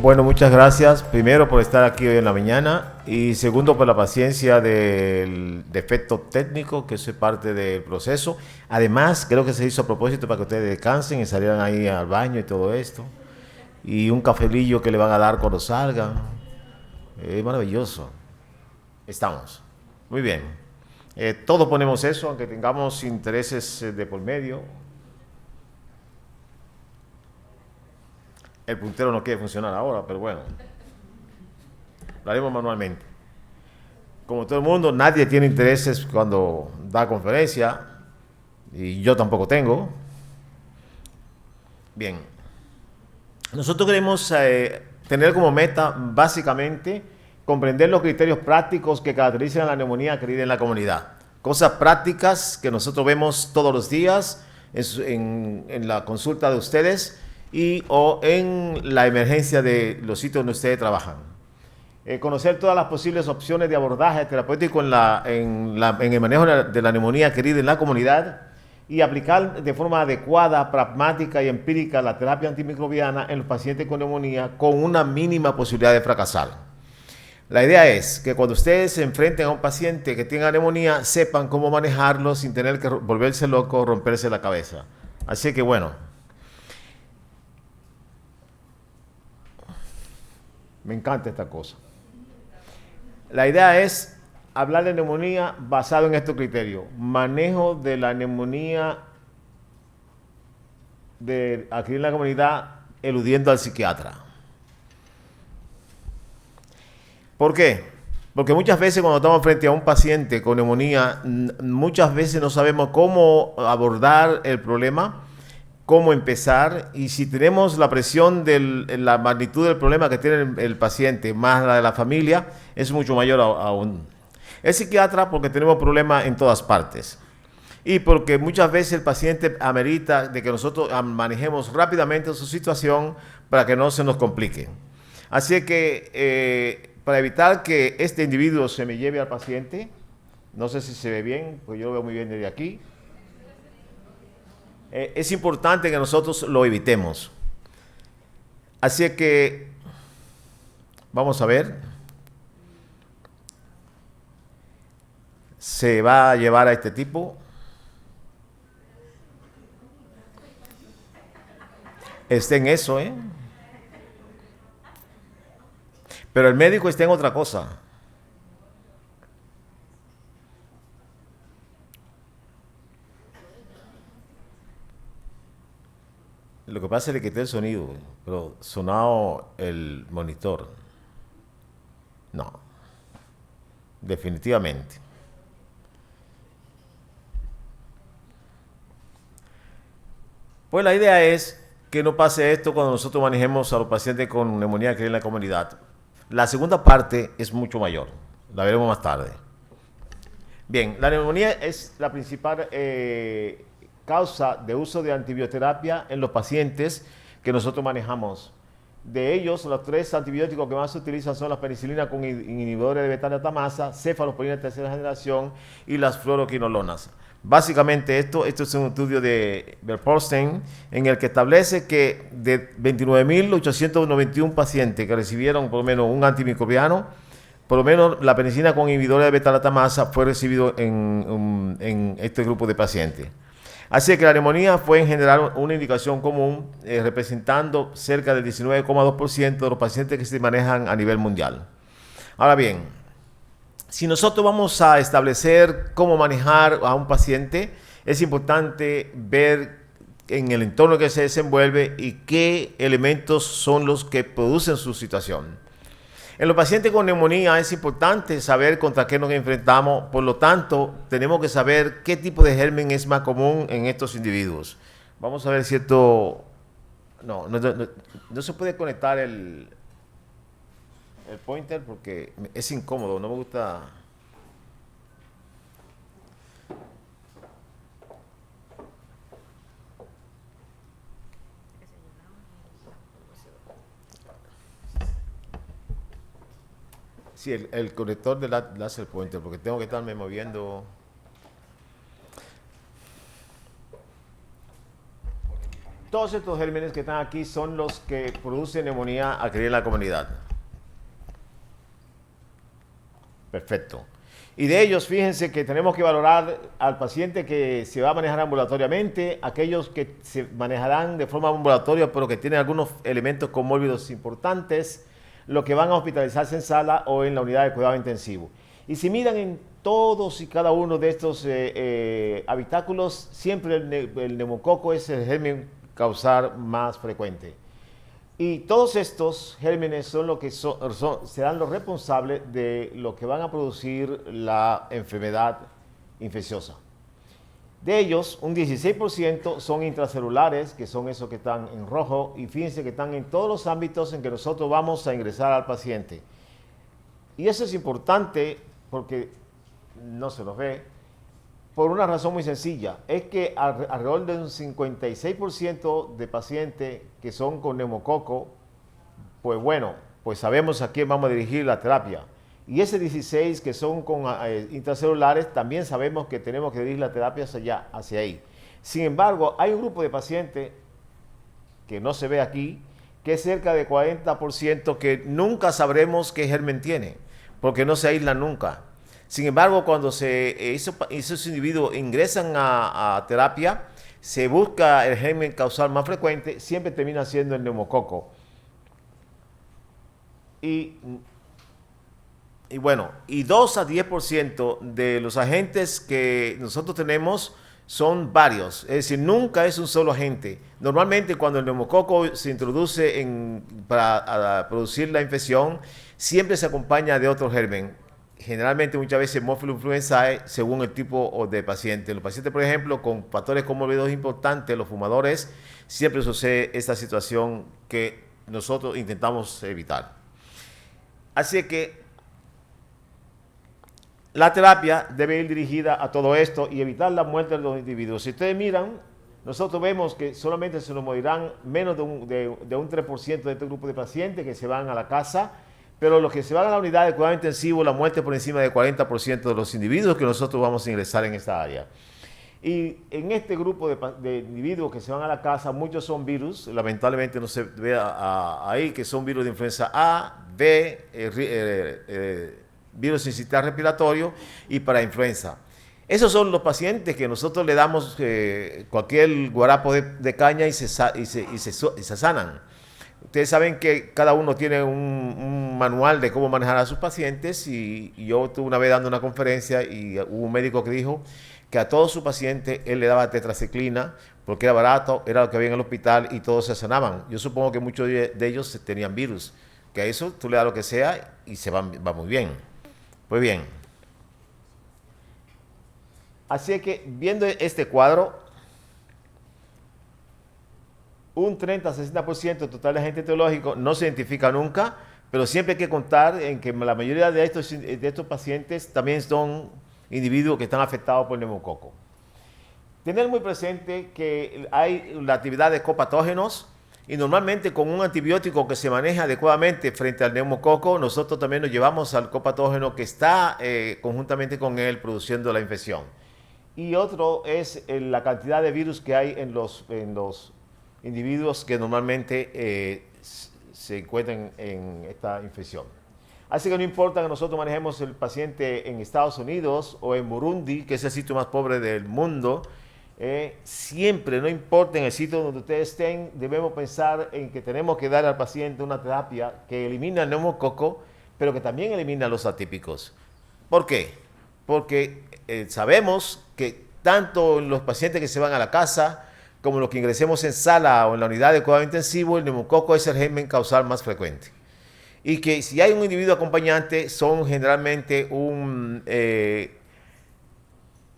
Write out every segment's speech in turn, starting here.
Bueno, muchas gracias. Primero por estar aquí hoy en la mañana y segundo por la paciencia del defecto técnico, que eso es parte del proceso. Además, creo que se hizo a propósito para que ustedes descansen y salieran ahí al baño y todo esto. Y un cafelillo que le van a dar cuando salgan. Es maravilloso. Estamos. Muy bien. Todos ponemos eso, aunque tengamos intereses de por medio. El puntero no quiere funcionar ahora, pero bueno, lo haremos manualmente. Como todo el mundo, nadie tiene intereses cuando da conferencia, y yo tampoco tengo. Bien, nosotros queremos tener como meta, básicamente, comprender los criterios prácticos que caracterizan la neumonía querida en la comunidad. Cosas prácticas que nosotros vemos todos los días en la consulta de ustedes y o en la emergencia de los sitios donde ustedes trabajan. Conocer todas las posibles opciones de abordaje terapéutico en el manejo de la neumonía querida en la comunidad y aplicar de forma adecuada, pragmática y empírica la terapia antimicrobiana en los pacientes con neumonía con una mínima posibilidad de fracasar. La idea es que cuando ustedes se enfrenten a un paciente que tenga neumonía, sepan cómo manejarlo sin tener que volverse loco o romperse la cabeza. Así que bueno, me encanta esta cosa. La idea es hablar de neumonía basado en estos criterios. Manejo de la neumonía aquí en la comunidad eludiendo al psiquiatra. ¿Por qué? Porque muchas veces cuando estamos frente a un paciente con neumonía, muchas veces no sabemos cómo abordar el problema, cómo empezar, y si tenemos la presión de la magnitud del problema que tiene el paciente más la de la familia, es mucho mayor aún. El psiquiatra, porque tenemos problemas en todas partes. Y porque muchas veces el paciente amerita de que nosotros manejemos rápidamente su situación para que no se nos complique. Así que para evitar que este individuo se me lleve al paciente, no sé si se ve bien, pues yo lo veo muy bien desde aquí, es importante que nosotros lo evitemos. Así que vamos a ver. Se va a llevar a este tipo. Está en eso, ¿eh? Pero el médico está en otra cosa. Lo que pasa es que le quité el sonido, pero sonado el monitor. No, definitivamente. Pues la idea es que no pase esto cuando nosotros manejemos a los pacientes con neumonía que hay en la comunidad. La segunda parte es mucho mayor, la veremos más tarde. Bien, la neumonía es la principal causa de uso de antibioterapia en los pacientes que nosotros manejamos. De ellos, los 3 antibióticos que más se utilizan son las penicilinas con inhibidores de beta-lactamasa, cefalosporina de tercera generación y las fluoroquinolonas. Básicamente esto es un estudio de Verposten en el que establece que de 29.891 pacientes que recibieron por lo menos un antimicrobiano, por lo menos la penicilina con inhibidores de beta-lactamasa fue recibido en este grupo de pacientes. Así que la neumonía fue en general una indicación común, representando cerca del 19,2% de los pacientes que se manejan a nivel mundial. Ahora bien, si nosotros vamos a establecer cómo manejar a un paciente, es importante ver en el entorno que se desenvuelve y qué elementos son los que producen su situación. En los pacientes con neumonía es importante saber contra qué nos enfrentamos, por lo tanto, tenemos que saber qué tipo de germen es más común en estos individuos. Vamos a ver si esto... No se puede conectar el pointer porque es incómodo, no me gusta... Sí, el conector del laser pointer, porque tengo que estarme moviendo. Todos estos gérmenes que están aquí son los que producen neumonía aquí en la comunidad. Perfecto. Y de ellos, fíjense que tenemos que valorar al paciente que se va a manejar ambulatoriamente, aquellos que se manejarán de forma ambulatoria pero que tienen algunos elementos comórbidos importantes, los que van a hospitalizarse en sala o en la unidad de cuidado intensivo. Y si miran en todos y cada uno de estos habitáculos, siempre el neumococo es el germen causar más frecuente. Y todos estos gérmenes son lo que serán los responsables de lo que van a producir la enfermedad infecciosa. De ellos, un 16% son intracelulares, que son esos que están en rojo, y fíjense que están en todos los ámbitos en que nosotros vamos a ingresar al paciente. Y eso es importante porque no se los ve, por una razón muy sencilla, es que alrededor de un 56% de pacientes que son con neumococo, pues bueno, pues sabemos a quién vamos a dirigir la terapia. Y ese 16 que son con intracelulares, también sabemos que tenemos que dirigir la terapia hacia ahí. Sin embargo, hay un grupo de pacientes que no se ve aquí, que es cerca de 40% que nunca sabremos qué germen tiene, porque no se aíslan nunca. Sin embargo, cuando esos individuos ingresan a terapia, se busca el germen causal más frecuente, siempre termina siendo el neumococo. Y bueno, y 2 a 10% de los agentes que nosotros tenemos son varios, es decir, nunca es un solo agente. Normalmente cuando el neumococo se introduce para producir la infección, siempre se acompaña de otro germen. Generalmente muchas veces Haemophilus influenzae según el tipo de paciente. Los pacientes, por ejemplo, con factores comórbidos importantes, los fumadores, siempre sucede esta situación que nosotros intentamos evitar. Así que la terapia debe ir dirigida a todo esto y evitar la muerte de los individuos. Si ustedes miran, nosotros vemos que solamente se nos morirán menos de un 3% de este grupo de pacientes que se van a la casa, pero los que se van a la unidad de cuidado intensivo, la muerte por encima del 40% de los individuos que nosotros vamos a ingresar en esta área. Y en este grupo de individuos que se van a la casa, muchos son virus, lamentablemente no se ve ahí, que son virus de influenza A, B, virus sincitial respiratorio y para influenza. Esos son los pacientes que nosotros le damos cualquier guarapo de caña y se sanan. Ustedes saben que cada uno tiene un manual de cómo manejar a sus pacientes y yo estuve una vez dando una conferencia y hubo un médico que dijo que a todos sus pacientes él le daba tetraciclina porque era barato, era lo que había en el hospital y todos se sanaban. Yo supongo que muchos de ellos tenían virus, que a eso tú le das lo que sea y se va muy bien. Pues bien. Así que viendo este cuadro, un 30-60% total de agente etiológico no se identifica nunca, pero siempre hay que contar en que la mayoría de estos pacientes también son individuos que están afectados por el neumococo. Tener muy presente que hay la actividad de copatógenos y normalmente con un antibiótico que se maneja adecuadamente frente al neumococo, nosotros también nos llevamos al copatógeno que está conjuntamente con él produciendo la infección. Y otro es la cantidad de virus que hay en los individuos que normalmente se encuentran en esta infección. Así que no importa que nosotros manejemos el paciente en Estados Unidos o en Burundi, que es el sitio más pobre del mundo, siempre, no importa en el sitio donde ustedes estén, debemos pensar en que tenemos que dar al paciente una terapia que elimina el neumococo, pero que también elimina los atípicos. ¿Por qué? Porque sabemos que tanto los pacientes que se van a la casa, como los que ingresemos en sala o en la unidad de cuidado intensivo, el neumococo es el germen causal más frecuente. Y que si hay un individuo acompañante, son generalmente un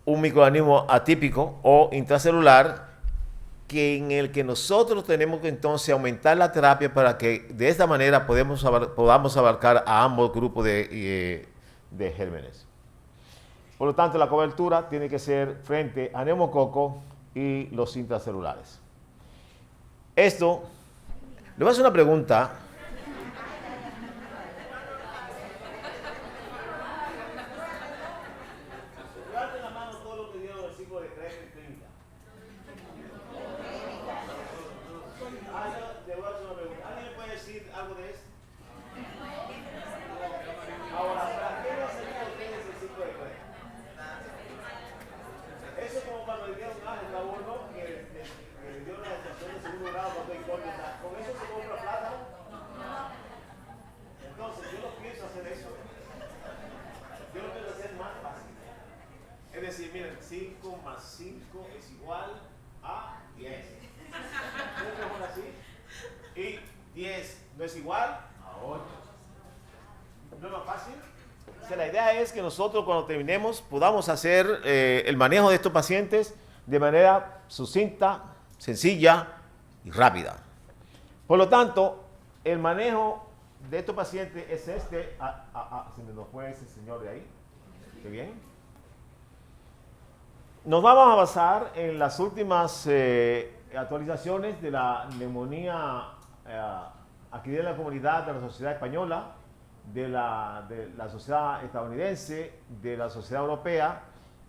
microorganismo atípico o intracelular, en el que nosotros tenemos que entonces aumentar la terapia para que de esta manera podamos abarcar a ambos grupos de gérmenes. Por lo tanto, la cobertura tiene que ser frente a neumococo y los intracelulares. Esto, le voy a hacer una pregunta. Levanten la mano todos los que dieron el ciclo de 3 y 30. le dieron a uno que le dio una estación de segundo grado cuando hay córnea. ¿Con eso se compra plátano? Entonces, yo no pienso hacer eso. Yo lo pienso hacer más fácil. Es decir, miren, 5 más 5 es igual a 10. ¿Ustedes lo ponen así? Y 10 no es igual a 8. ¿No es más fácil? O sea, la idea es que nosotros cuando terminemos podamos hacer el manejo de estos pacientes de manera sucinta, sencilla y rápida. Por lo tanto, el manejo de estos pacientes es este. Se me nos fue ese señor de ahí. Qué bien. Nos vamos a basar en las últimas actualizaciones de la neumonía aquí de la comunidad de la sociedad española, de la sociedad estadounidense, de la sociedad europea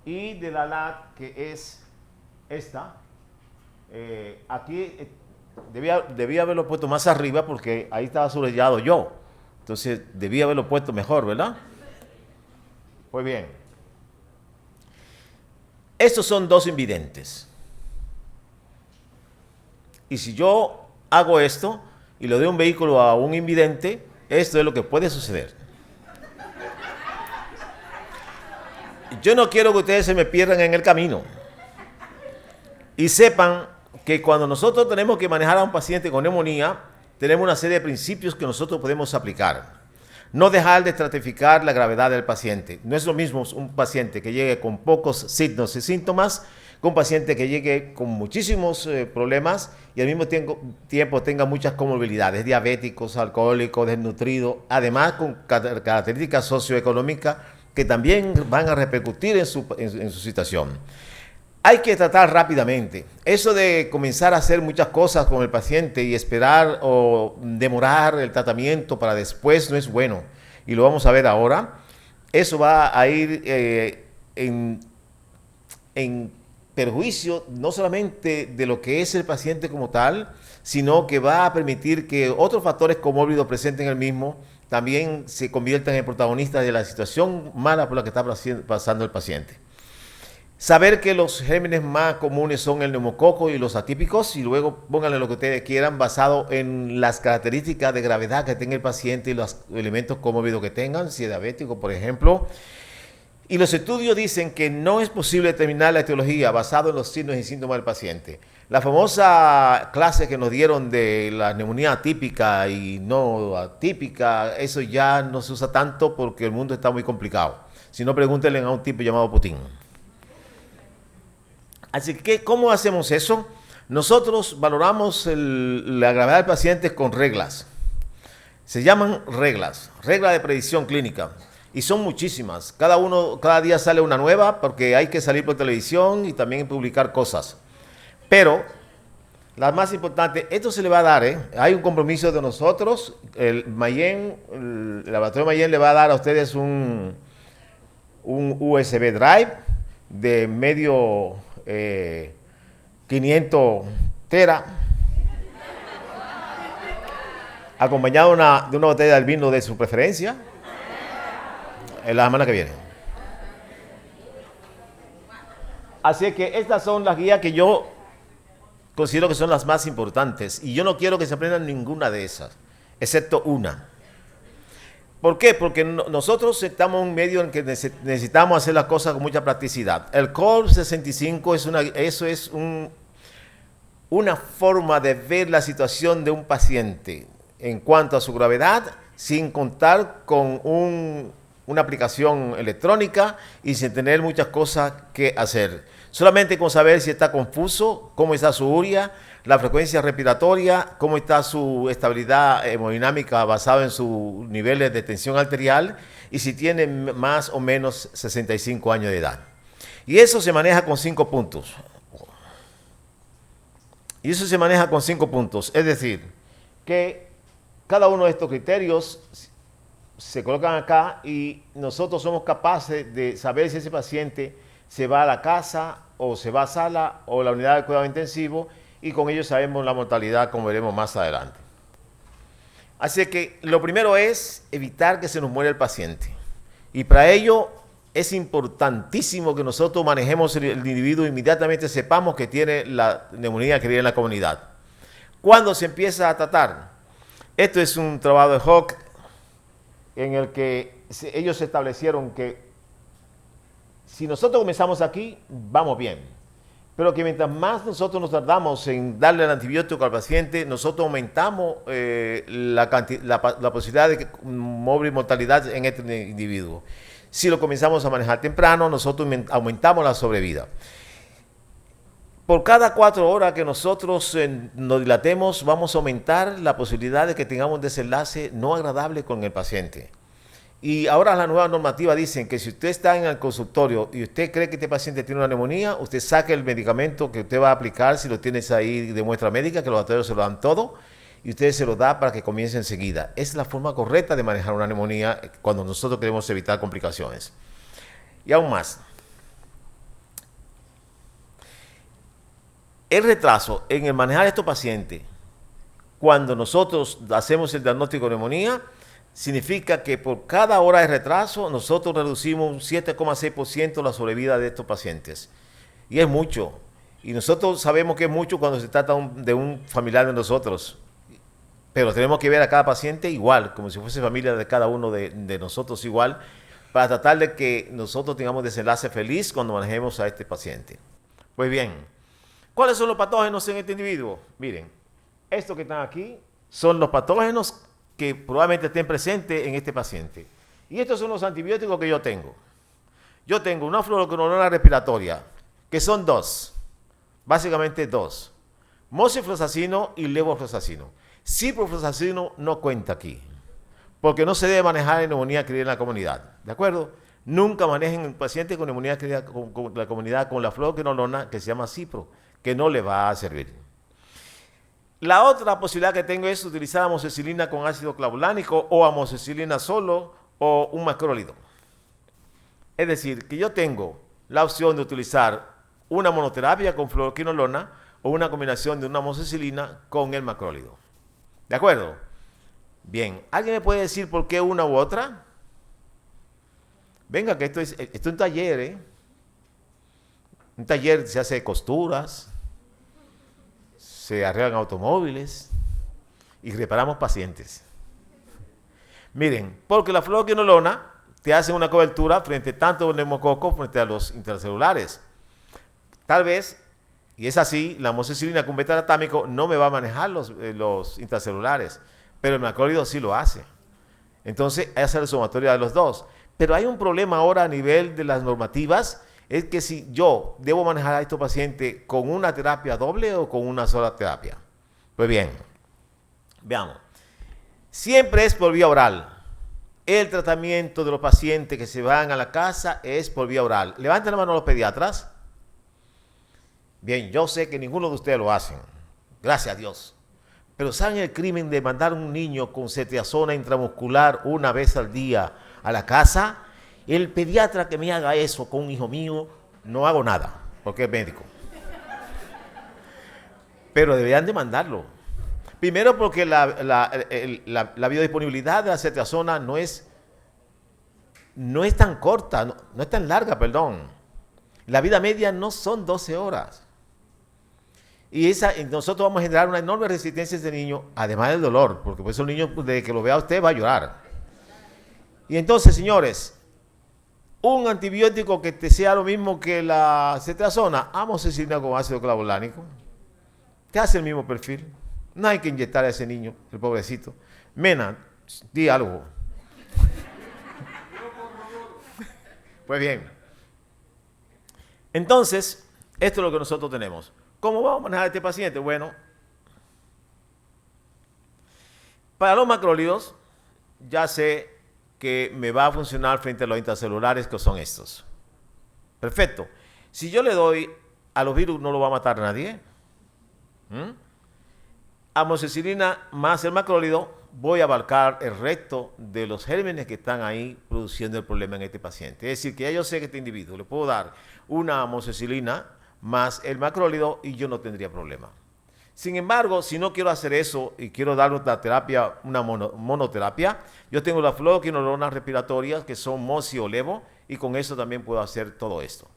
y de la LAT, que es esta. Aquí debía haberlo puesto más arriba porque ahí estaba subrayado yo. Entonces debía haberlo puesto mejor, ¿verdad? Pues bien. Estos son dos invidentes. Y si yo hago esto y le doy un vehículo a un invidente, esto es lo que puede suceder. Yo no quiero que ustedes se me pierdan en el camino. Y sepan que cuando nosotros tenemos que manejar a un paciente con neumonía, tenemos una serie de principios que nosotros podemos aplicar. No dejar de estratificar la gravedad del paciente. No es lo mismo un paciente que llegue con pocos signos y síntomas que un paciente que llegue con muchísimos problemas y al mismo tiempo tenga muchas comorbilidades, diabéticos, alcohólicos, desnutridos, además con características socioeconómicas que también van a repercutir en su situación. Hay que tratar rápidamente. Eso de comenzar a hacer muchas cosas con el paciente y esperar o demorar el tratamiento para después no es bueno. Y lo vamos a ver ahora. Eso va a ir en perjuicio no solamente de lo que es el paciente como tal, sino que va a permitir que otros factores comórbidos presentes en el mismo también se conviertan en protagonistas de la situación mala por la que está pasando el paciente. Saber que los gérmenes más comunes son el neumococo y los atípicos, y luego pónganle lo que ustedes quieran basado en las características de gravedad que tenga el paciente y los elementos comórbidos que tengan, si es diabético, por ejemplo. Y los estudios dicen que no es posible determinar la etiología basado en los signos y síntomas del paciente. La famosa clase que nos dieron de la neumonía atípica y no atípica, eso ya no se usa tanto porque el mundo está muy complicado. Si no, pregúntenle a un tipo llamado Putin. Así que, ¿cómo hacemos eso? Nosotros valoramos la gravedad del paciente con reglas. Se llaman reglas de predicción clínica. Y son muchísimas. Cada día sale una nueva porque hay que salir por televisión y también publicar cosas. Pero, la más importante, esto se le va a dar, hay un compromiso de nosotros. El laboratorio Mayen le va a dar a ustedes un USB Drive de medio 500 tera, acompañado de una botella de vino de su preferencia, en la semana que viene. Así que estas son las guías que yo considero que son las más importantes y yo no quiero que se aprendan ninguna de esas, excepto una. ¿Por qué? Porque nosotros estamos en un medio en que necesitamos hacer las cosas con mucha practicidad. El COR 65 es una forma de ver la situación de un paciente en cuanto a su gravedad, sin contar con una aplicación electrónica y sin tener muchas cosas que hacer. Solamente con saber si está confuso, cómo está su urea, la frecuencia respiratoria, cómo está su estabilidad hemodinámica basada en sus niveles de tensión arterial y si tiene más o menos 65 años de edad. Y eso se maneja con 5 puntos. Es decir, que cada uno de estos criterios se colocan acá y nosotros somos capaces de saber si ese paciente se va a la casa o se va a sala o la unidad de cuidado intensivo, y con ello sabemos la mortalidad, como veremos más adelante. Así que lo primero es evitar que se nos muera el paciente. Y para ello es importantísimo que nosotros manejemos el individuo, inmediatamente sepamos que tiene la neumonía adquirida en la comunidad. ¿Cuándo se empieza a tratar? Esto es un trabajo de Hock en el que ellos establecieron que si nosotros comenzamos aquí, vamos bien. Pero que mientras más nosotros nos tardamos en darle el antibiótico al paciente, nosotros aumentamos la posibilidad de morir mortalidad en este individuo. Si lo comenzamos a manejar temprano, nosotros aumentamos la sobrevida. Por cada 4 horas que nosotros nos dilatemos, vamos a aumentar la posibilidad de que tengamos un desenlace no agradable con el paciente. Y ahora las nuevas normativas dicen que si usted está en el consultorio y usted cree que este paciente tiene una neumonía, usted saque el medicamento que usted va a aplicar, si lo tienes ahí de muestra médica, que los laboratorios se lo dan todo, y usted se lo da para que comience enseguida. Es la forma correcta de manejar una neumonía cuando nosotros queremos evitar complicaciones. Y aún más. El retraso en el manejar a estos pacientes, cuando nosotros hacemos el diagnóstico de neumonía, significa que por cada hora de retraso nosotros reducimos un 7,6% la sobrevida de estos pacientes. Y es mucho. Y nosotros sabemos que es mucho cuando se trata de un familiar de nosotros. Pero tenemos que ver a cada paciente igual, como si fuese familia de cada uno de nosotros igual, para tratar de que nosotros tengamos desenlace feliz cuando manejemos a este paciente. Pues bien, ¿cuáles son los patógenos en este individuo? Miren, estos que están aquí son los patógenos que probablemente estén presentes en este paciente. Y estos son los antibióticos que yo tengo. Yo tengo una fluoroquinolona respiratoria, que son 2, básicamente 2. Mosifloxacino y levofloxacino. Ciprofloxacino no cuenta aquí, porque no se debe manejar en neumonía adquirida en la comunidad. ¿De acuerdo? Nunca manejen un paciente con neumonía adquirida con la comunidad con la fluoroquinolona que se llama cipro, que no le va a servir. La otra posibilidad que tengo es utilizar amoxicilina con ácido clavulánico o amoxicilina solo o un macrólido. Es decir, que yo tengo la opción de utilizar una monoterapia con fluoroquinolona o una combinación de una amoxicilina con el macrólido. ¿De acuerdo? Bien, ¿alguien me puede decir por qué una u otra? Venga, que esto es un taller, ¿eh? Un taller se hace costuras, se arreglan automóviles y reparamos pacientes. Miren, porque la fluoroquinolona te hace una cobertura frente tanto al neumococo frente a los intracelulares. Tal vez, y es así, la amoxicilina con beta-lactámico no me va a manejar los intracelulares, pero el macrólido sí lo hace. Entonces, esa es la sumatoria de los dos. Pero hay un problema ahora a nivel de las normativas, es que si yo debo manejar a estos pacientes con una terapia doble o con una sola terapia. Pues bien, veamos. Siempre es por vía oral. El tratamiento de los pacientes que se van a la casa es por vía oral. Levanten la mano los pediatras. Bien, yo sé que ninguno de ustedes lo hacen. Gracias a Dios. Pero ¿saben el crimen de mandar a un niño con cetiazona intramuscular una vez al día a la casa? El pediatra que me haga eso con un hijo mío, no hago nada, porque es médico. Pero deberían de mandarlo. Primero porque la biodisponibilidad de la cetiazona no es tan corta, no es tan larga, perdón. La vida media no son 12 horas. Y nosotros vamos a generar una enorme resistencia a ese niño, además del dolor, porque pues el niño, desde que lo vea usted, va a llorar. Y entonces, señores, un antibiótico que te sea lo mismo que la cetiazona, amoxicilina con ácido clavulánico, te hace el mismo perfil. No hay que inyectar a ese niño, el pobrecito. Mena, di algo. Pues bien. Entonces, esto es lo que nosotros tenemos. ¿Cómo vamos a manejar a este paciente? Bueno, para los macrólidos, ya sé que me va a funcionar frente a los intracelulares, que son estos. Perfecto. Si yo le doy a los virus, no lo va a matar nadie. Amoxicilina más el macrólido, voy a abarcar el resto de los gérmenes que están ahí produciendo el problema en este paciente. Es decir, que ya yo sé que este individuo le puedo dar una amoxicilina más el macrólido y yo no tendría problema. Sin embargo, si no quiero hacer eso y quiero dar una terapia, una monoterapia, yo tengo las fluoroquinolonas respiratorias que son Mosi o Levo y con eso también puedo hacer todo esto.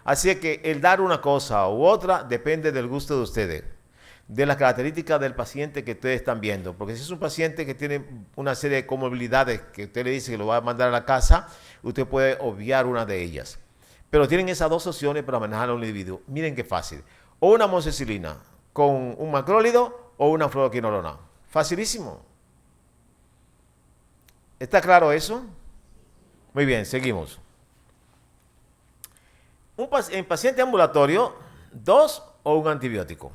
Así que el dar una cosa u otra depende del gusto de ustedes, de las características del paciente que ustedes están viendo. Porque si es un paciente que tiene una serie de comorbilidades que usted le dice que lo va a mandar a la casa, usted puede obviar una de ellas. Pero tienen esas dos opciones para manejar a un individuo. Miren qué fácil. O una amoxicilina con un macrólido o una fluoroquinolona. Facilísimo. ¿Está claro eso? Muy bien, seguimos. En paciente ambulatorio, 2 o un antibiótico.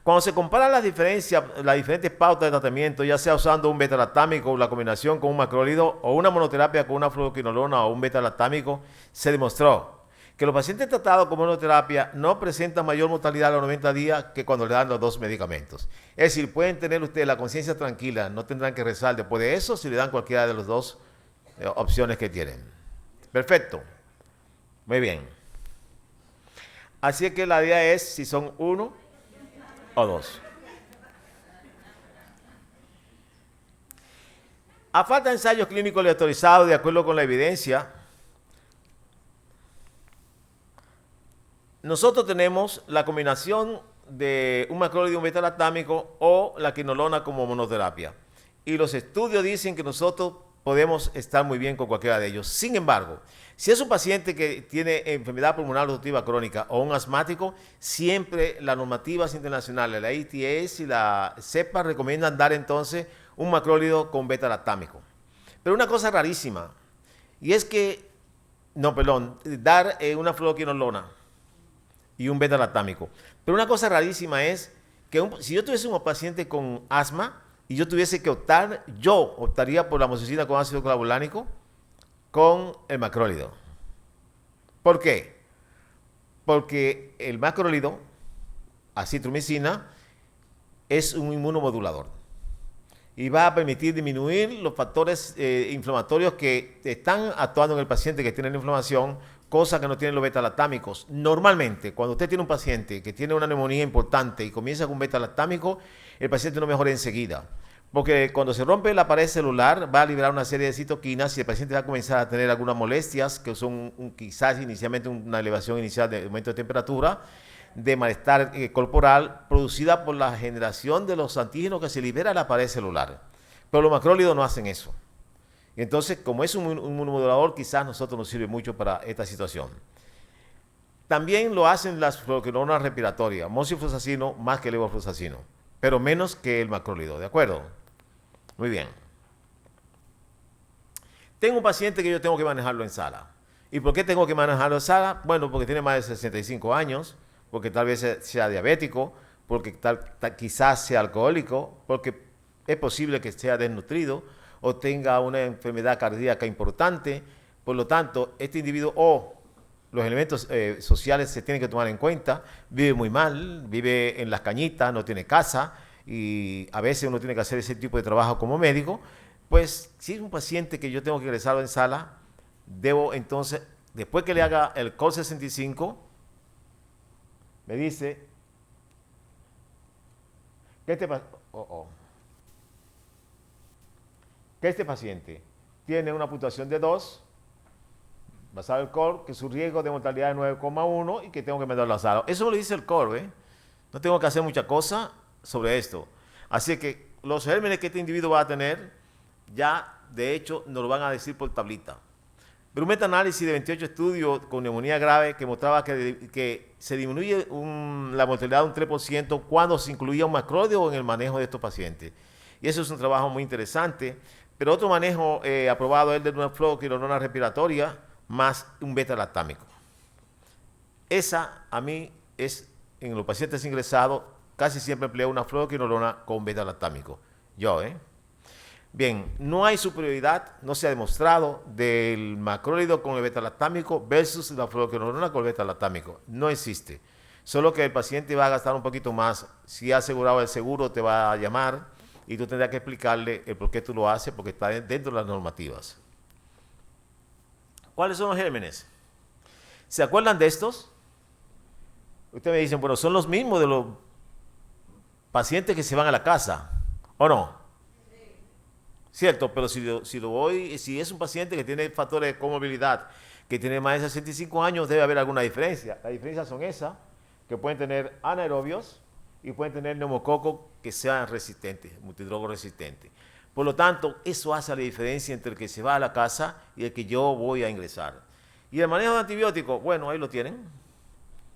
Cuando se comparan las diferentes pautas de tratamiento, ya sea usando un beta-lactámico o la combinación con un macrólido o una monoterapia con una fluoroquinolona o un beta-lactámico, se demostró que los pacientes tratados con monoterapia no presentan mayor mortalidad a los 90 días que cuando le dan los dos medicamentos. Es decir, pueden tener ustedes la conciencia tranquila, no tendrán que rezar después de eso si le dan cualquiera de las dos opciones que tienen. Perfecto. Muy bien. Así que la idea es si son 1 o 2. A falta de ensayos clínicos autorizados de acuerdo con la evidencia, nosotros tenemos la combinación de un macrólido y un beta-lactámico o la quinolona como monoterapia. Y los estudios dicen que nosotros podemos estar muy bien con cualquiera de ellos. Sin embargo, si es un paciente que tiene enfermedad pulmonar obstructiva crónica o un asmático, siempre las normativas internacionales, la ITS y la CEPA recomiendan dar entonces un macrólido con beta-lactámico. Pero una cosa rarísima, y es que, dar una fluoroquinolona y un beta-lactámico. Pero una cosa rarísima es que si yo tuviese un paciente con asma y yo tuviese que optar, yo optaría por la amoxicilina con ácido clavulánico con el macrólido. ¿Por qué? Porque el macrólido, acitromicina, es un inmunomodulador y va a permitir disminuir los factores inflamatorios que están actuando en el paciente que tiene la inflamación, cosa que no tienen los beta-lactámicos. Normalmente, cuando usted tiene un paciente que tiene una neumonía importante y comienza con beta-lactámico, el paciente no mejora enseguida. Porque cuando se rompe la pared celular, va a liberar una serie de citoquinas y el paciente va a comenzar a tener algunas molestias, que son quizás inicialmente una elevación inicial de aumento de temperatura, de malestar corporal, producida por la generación de los antígenos que se libera de la pared celular. Pero los macrólidos no hacen eso. Entonces, como es un inmunomodulador, quizás a nosotros nos sirve mucho para esta situación. También lo hacen las fluoroquinolonas respiratorias, moxifloxacino más que levofloxacino, pero menos que el macrólido, ¿de acuerdo? Muy bien. Tengo un paciente que yo tengo que manejarlo en sala. ¿Y por qué tengo que manejarlo en sala? Bueno, porque tiene más de 65 años, porque tal vez sea diabético, porque quizás sea alcohólico, porque es posible que sea desnutrido o tenga una enfermedad cardíaca importante. Por lo tanto, este individuo o los elementos sociales se tienen que tomar en cuenta. Vive muy mal, vive en las cañitas, no tiene casa y a veces uno tiene que hacer ese tipo de trabajo como médico. Pues si es un paciente que yo tengo que ingresarlo en sala, debo entonces, después que le haga el COL 65, me dice que este paciente tiene una puntuación de 2, basado en el COR, que su riesgo de mortalidad es 9,1 y que tengo que meterlo a sala. Eso lo dice el COR, ¿eh? No tengo que hacer mucha cosa sobre esto. Así que los gérmenes que este individuo va a tener, ya de hecho nos lo van a decir por tablita. Pero un metaanálisis de 28 estudios con neumonía grave que mostraba que se disminuye la mortalidad de un 3% cuando se incluía un macrólido en el manejo de estos pacientes. Y eso es un trabajo muy interesante. Pero otro manejo aprobado es el de una fluoroquinolona respiratoria más un beta-lactámico. Esa, a mí, es en los pacientes ingresados, casi siempre empleo una fluoroquinolona con beta-lactámico. Bien, no hay superioridad, no se ha demostrado, del macrólido con el beta-lactámico versus la fluoroquinolona con el beta-lactámico. No existe. Solo que el paciente va a gastar un poquito más. Si ha asegurado el seguro, te va a llamar y tú tendrás que explicarle el por qué tú lo haces, porque está dentro de las normativas. ¿Cuáles son los gérmenes? ¿Se acuerdan de estos? Ustedes me dicen, bueno, son los mismos de los pacientes que se van a la casa, ¿o no? Cierto, pero si es un paciente que tiene factores de comorbilidad, que tiene más de 65 años, debe haber alguna diferencia. Las diferencias son esas, que pueden tener anaerobios y pueden tener neumococos que sean resistentes, multidrogo resistentes. Por lo tanto, eso hace la diferencia entre el que se va a la casa y el que yo voy a ingresar. Y el manejo de antibióticos, bueno, ahí lo tienen.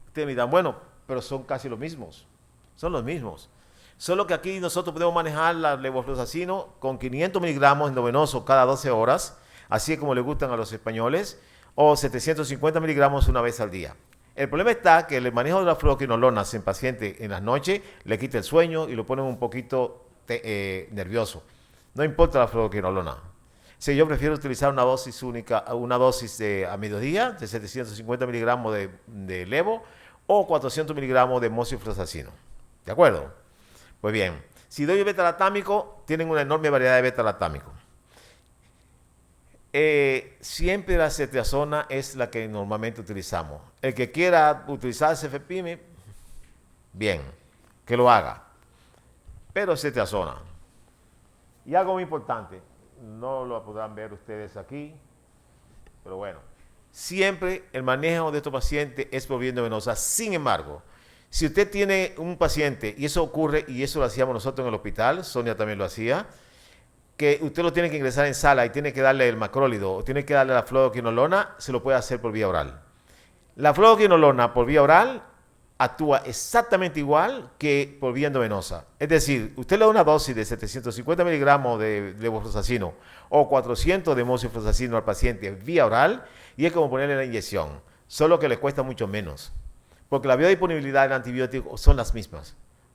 Ustedes me dirán, bueno, pero son casi los mismos. Son los mismos. Solo que aquí nosotros podemos manejar la levofloxacino con 500 miligramos endovenoso cada 12 horas, así como le gustan a los españoles, o 750 miligramos una vez al día. El problema está que el manejo de las fluoroquinolonas en pacientes en las noches le quita el sueño y lo pone un poquito nervioso. No importa la fluoroquinolona. Si yo prefiero utilizar una dosis única, una dosis a mediodía de 750 miligramos de levo o 400 miligramos de mosifloxacino. ¿De acuerdo? Pues bien, si doy beta-lactámico, tienen una enorme variedad de beta-lactámico. Siempre la cetiazona es la que normalmente utilizamos. El que quiera utilizar cefepime, bien, que lo haga. Pero cetiazona. Y algo muy importante, no lo podrán ver ustedes aquí, pero bueno, siempre el manejo de estos pacientes es por vía endovenosa. Sin embargo, si usted tiene un paciente, y eso ocurre, y eso lo hacíamos nosotros en el hospital, Sonia también lo hacía, que usted lo tiene que ingresar en sala y tiene que darle el macrólido o tiene que darle la fluoroquinolona, se lo puede hacer por vía oral. La fluoroquinolona por vía oral actúa exactamente igual que por vía endovenosa. Es decir, usted le da una dosis de 750 miligramos de levofloxacino o 400 de mosifloxacino al paciente vía oral y es como ponerle la inyección, solo que le cuesta mucho menos. Porque la biodisponibilidad del antibiótico son las mismas,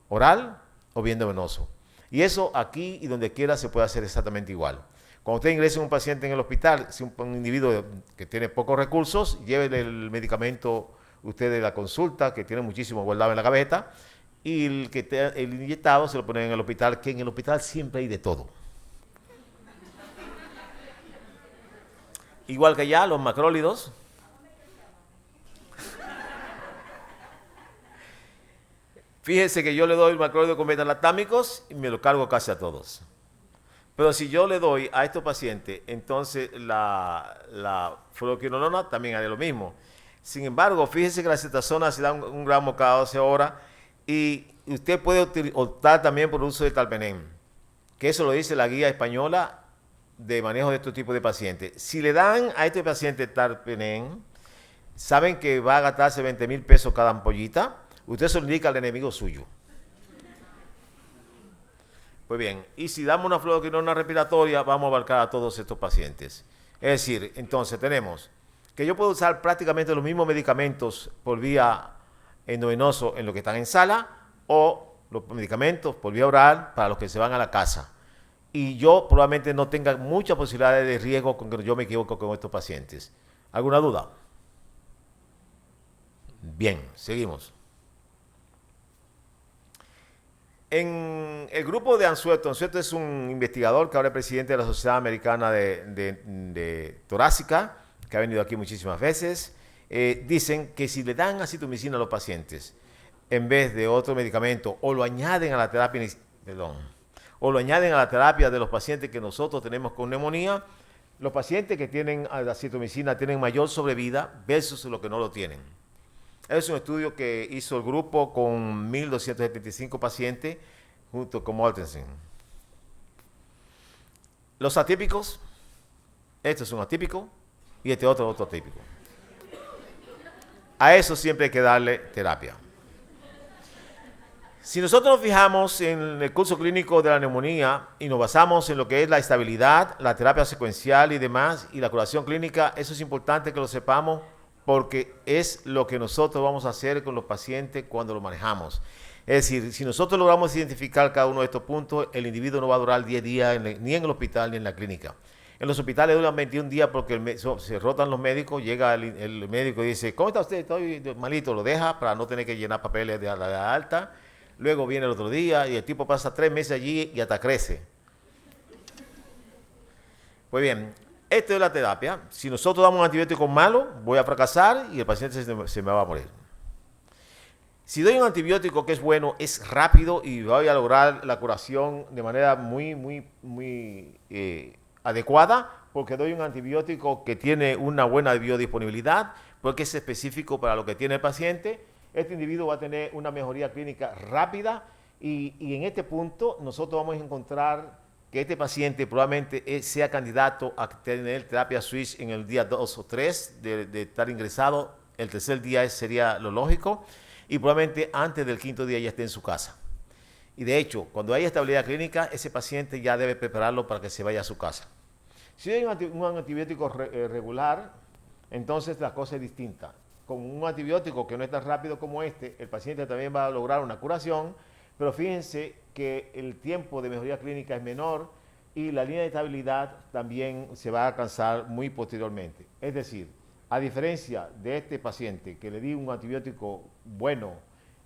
oral o vía endovenoso. Y eso aquí y donde quiera se puede hacer exactamente igual. Cuando usted ingrese a un paciente en el hospital, si un individuo que tiene pocos recursos, llévele el medicamento usted de la consulta, que tiene muchísimo guardado en la gaveta, y el inyectado se lo ponen en el hospital, que en el hospital siempre hay de todo. Igual que ya los macrólidos. Fíjese que yo le doy el macrólido con beta-lactámicos y me lo cargo casi a todos. Pero si yo le doy a estos pacientes, entonces la fluoroquinolona también haré lo mismo. Sin embargo, fíjese que la cetazona se da un gramo cada 12 horas y usted puede optar también por el uso de talpenem, que eso lo dice la guía española de manejo de este tipo de pacientes. Si le dan a este paciente talpenem, saben que va a gastarse 20,000 pesos cada ampollita. Usted se lo indica al enemigo suyo. Pues bien, y si damos una fluoroquinolona respiratoria, vamos a abarcar a todos estos pacientes. Es decir, entonces tenemos que yo puedo usar prácticamente los mismos medicamentos por vía endovenoso en los que están en sala o los medicamentos por vía oral para los que se van a la casa. Y yo probablemente no tenga muchas posibilidades de riesgo con que yo me equivoco con estos pacientes. ¿Alguna duda? Bien, seguimos. En el grupo de Anzueto es un investigador que ahora es presidente de la Sociedad Americana de Torácica, que ha venido aquí muchísimas veces. Dicen que si le dan acitromicina a los pacientes en vez de otro medicamento o lo añaden a la terapia, o lo añaden a la terapia de los pacientes que nosotros tenemos con neumonía, los pacientes que tienen acitromicina tienen mayor sobrevida versus los que no lo tienen. Es un estudio que hizo el grupo con 1.275 pacientes junto con Mortensen. Los atípicos, este es un atípico y este otro atípico. A eso siempre hay que darle terapia. Si nosotros nos fijamos en el curso clínico de la neumonía y nos basamos en lo que es la estabilidad, la terapia secuencial y demás, y la curación clínica, eso es importante que lo sepamos, porque es lo que nosotros vamos a hacer con los pacientes cuando lo manejamos. Es decir, si nosotros logramos identificar cada uno de estos puntos, el individuo no va a durar 10 días ni en el hospital ni en la clínica. En los hospitales duran 21 días porque se rotan los médicos, llega el médico y dice, ¿cómo está usted? Estoy malito, lo deja para no tener que llenar papeles de la alta. Luego viene el otro día y el tipo pasa 3 meses allí y hasta crece. Pues bien, esto es la terapia. Si nosotros damos un antibiótico malo, voy a fracasar y el paciente se me va a morir. Si doy un antibiótico que es bueno, es rápido y voy a lograr la curación de manera muy adecuada, porque doy un antibiótico que tiene una buena biodisponibilidad, porque es específico para lo que tiene el paciente. Este individuo va a tener una mejoría clínica rápida y en este punto nosotros vamos a encontrar que este paciente probablemente sea candidato a tener terapia switch en el día 2 o 3 de estar ingresado. El tercer día sería lo lógico y probablemente antes del quinto día ya esté en su casa. Y de hecho, cuando hay estabilidad clínica, ese paciente ya debe prepararlo para que se vaya a su casa. Si hay un antibiótico regular, entonces la cosa es distinta. Con un antibiótico que no es tan rápido como este, el paciente también va a lograr una curación, pero fíjense que el tiempo de mejoría clínica es menor y la línea de estabilidad también se va a alcanzar muy posteriormente. Es decir, a diferencia de este paciente que le di un antibiótico bueno,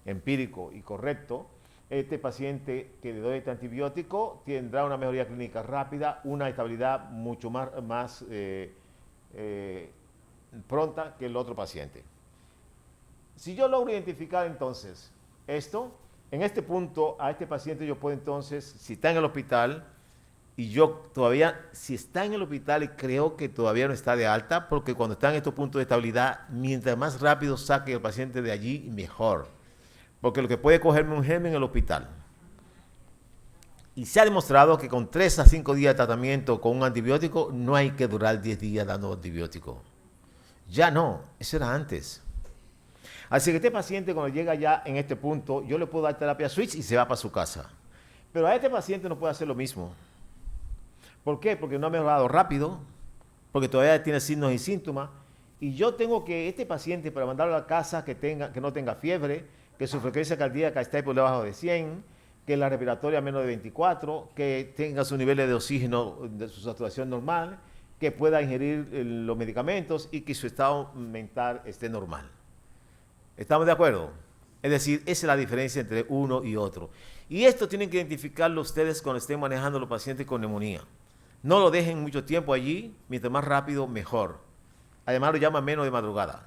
empírico y correcto, este paciente que le doy este antibiótico tendrá una mejoría clínica rápida, una estabilidad mucho más pronta que el otro paciente. Si yo logro identificar entonces esto, en este punto a este paciente yo puedo entonces, si está en el hospital, y yo todavía, si está en el hospital y creo que todavía no está de alta, porque cuando está en estos puntos de estabilidad, mientras más rápido saque el paciente de allí, mejor. Porque lo que puede cogerme un germen en el hospital. Y se ha demostrado que con 3 a 5 días de tratamiento con un antibiótico, no hay que durar 10 días dando antibiótico. Ya no, eso era antes. Así que este paciente cuando llega ya en este punto, yo le puedo dar terapia switch y se va para su casa. Pero a este paciente no puede hacer lo mismo. ¿Por qué? Porque no ha mejorado rápido, porque todavía tiene signos y síntomas. Y yo tengo que este paciente, para mandarlo a la casa, que no tenga fiebre, que su frecuencia cardíaca esté por debajo de 100, que la respiratoria menos de 24, que tenga sus niveles de oxígeno de su saturación normal, que pueda ingerir los medicamentos y que su estado mental esté normal. ¿Estamos de acuerdo? Es decir, esa es la diferencia entre uno y otro. Y esto tienen que identificarlo ustedes cuando estén manejando a los pacientes con neumonía. No lo dejen mucho tiempo allí, mientras más rápido, mejor. Además, lo llaman menos de madrugada.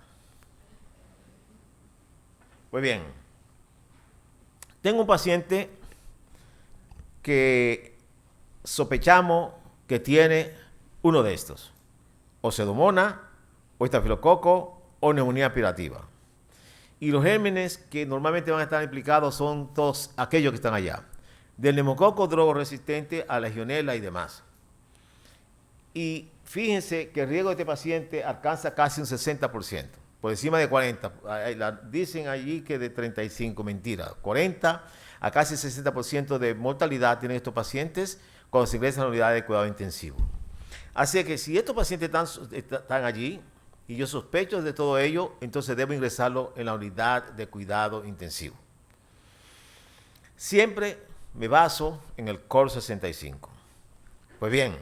Pues bien, tengo un paciente que sospechamos que tiene uno de estos. O pseudomonas, o estafilococo, o neumonía aspirativa. Y los gérmenes que normalmente van a estar implicados son todos aquellos que están allá. Del neumococo drogoresistente a legionela y demás. Y fíjense que el riesgo de este paciente alcanza casi un 60%, por encima de 40%. Dicen allí que de 35%, mentira. 40% a casi 60% de mortalidad tienen estos pacientes cuando se ingresan a la unidad de cuidado intensivo. Así que si estos pacientes están allí, y yo sospecho de todo ello, entonces debo ingresarlo en la unidad de cuidado intensivo. Siempre me baso en el COR 65. Pues bien,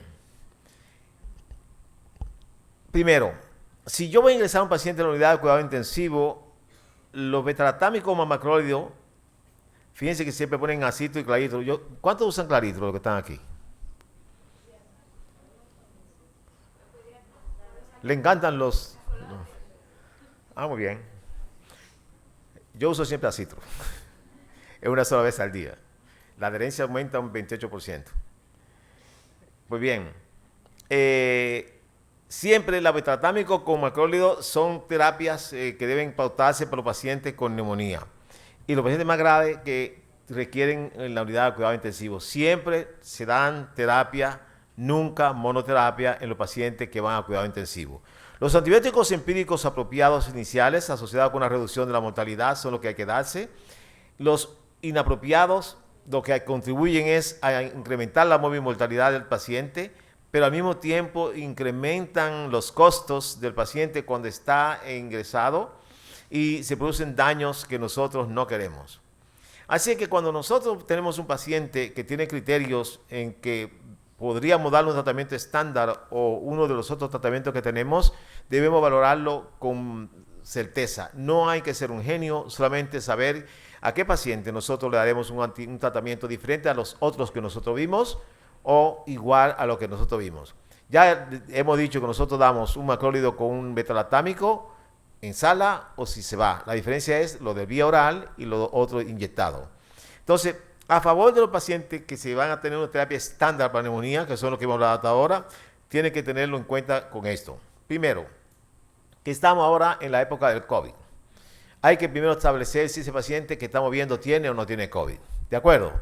primero, si yo voy a ingresar a un paciente en la unidad de cuidado intensivo, los beta-lactámicos como macrólido, fíjense que siempre ponen acito y claritro. ¿Cuántos usan claritro los que están aquí? Le encantan los... muy bien. Yo uso siempre acitro. Es una sola vez al día. La adherencia aumenta un 28%. Pues bien. Siempre la beta-lactámico con macrólido son terapias que deben pautarse para los pacientes con neumonía. Y los pacientes más graves que requieren en la unidad de cuidado intensivo. Siempre se dan terapia, nunca monoterapia en los pacientes que van a cuidado intensivo. Los antibióticos empíricos apropiados iniciales asociados con una reducción de la mortalidad son los que hay que darse. Los inapropiados lo que contribuyen es a incrementar la mortalidad del paciente, pero al mismo tiempo incrementan los costos del paciente cuando está ingresado y se producen daños que nosotros no queremos. Así que cuando nosotros tenemos un paciente que tiene criterios en que podríamos darle un tratamiento estándar o uno de los otros tratamientos que tenemos, debemos valorarlo con certeza. No hay que ser un genio, solamente saber a qué paciente nosotros le daremos un tratamiento diferente a los otros que nosotros vimos o igual a lo que nosotros vimos. Ya hemos dicho que nosotros damos un macrólido con un beta-lactámico en sala o si se va. La diferencia es lo de vía oral y lo otro inyectado. Entonces, a favor de los pacientes que se van a tener una terapia estándar para neumonía, que son los que hemos hablado hasta ahora, tienen que tenerlo en cuenta con esto. Primero, que estamos ahora en la época del COVID. Hay que primero establecer si ese paciente que estamos viendo tiene o no tiene COVID. ¿De acuerdo?